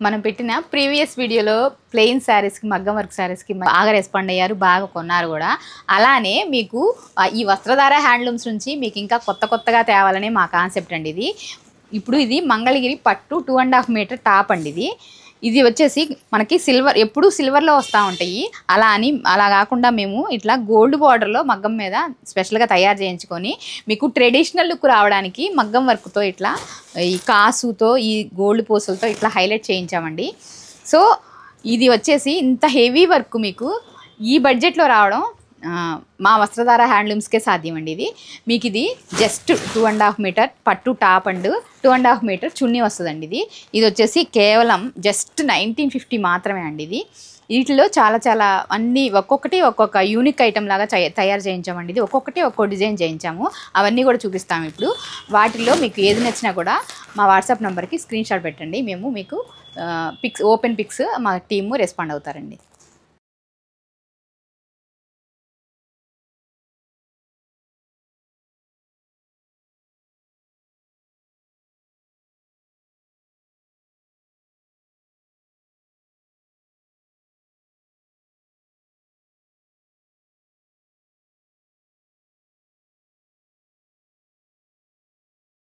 మనం పెట్టిన ప్రీవియస్ వీడియోలో ప్లెయిన్ శారీస్కి మగ్గం వర్క్ శారీస్కి బాగా రెస్పాండ్ అయ్యారు, బాగా కొన్నారు కూడా. అలానే మీకు ఈ వస్త్రధార హ్యాండ్లూమ్స్ నుంచి మీకు ఇంకా కొత్తగా తేవాలనే మా కాన్సెప్ట్ అండి ఇది. ఇప్పుడు ఇది మంగళగిరి పట్టు 2.5 మీటర్ టాప్ అండి. ఇది వచ్చేసి మనకి సిల్వర్, ఎప్పుడు సిల్వర్లో వస్తూ ఉంటాయి. అలా కాకుండా మేము ఇట్లా గోల్డ్ బార్డర్లో మగ్గం మీద స్పెషల్గా తయారు చేయించుకొని మీకు ట్రెడిషనల్ లుక్ రావడానికి మగ్గం వర్క్తో ఇట్లా ఈ కాసుతో ఈ గోల్డ్ పూసలతో ఇట్లా హైలైట్ చేయించామండి. సో ఇది వచ్చేసి ఇంత హెవీ వర్క్ మీకు ఈ బడ్జెట్లో రావడం మా వస్త్రధార హ్యాండ్లూమ్స్కే సాధ్యం అండి. మీకు ఇది జస్ట్ 2.5 మీటర్ పట్టు టాప్ అండ్ 2.5 మీటర్ చున్నీ వస్తుందండి. ఇది వచ్చేసి కేవలం జస్ట్ 1950 మాత్రమే అండి. వీటిలో చాలా అన్నీ ఒక్కొక్క యూనిక్ ఐటమ్ లాగా తయారు చేయించామండి. ఒక్కొక్కటి ఒక్కో డిజైన్ చేయించాము. అవన్నీ కూడా చూపిస్తాము ఇప్పుడు. వాటిల్లో మీకు ఏది నచ్చినా కూడా మా వాట్సాప్ నెంబర్కి స్క్రీన్ షాట్ పెట్టండి. మేము మీకు ఓపెన్ పిక్స్ మా టీము రెస్పాండ్ అవుతారండి.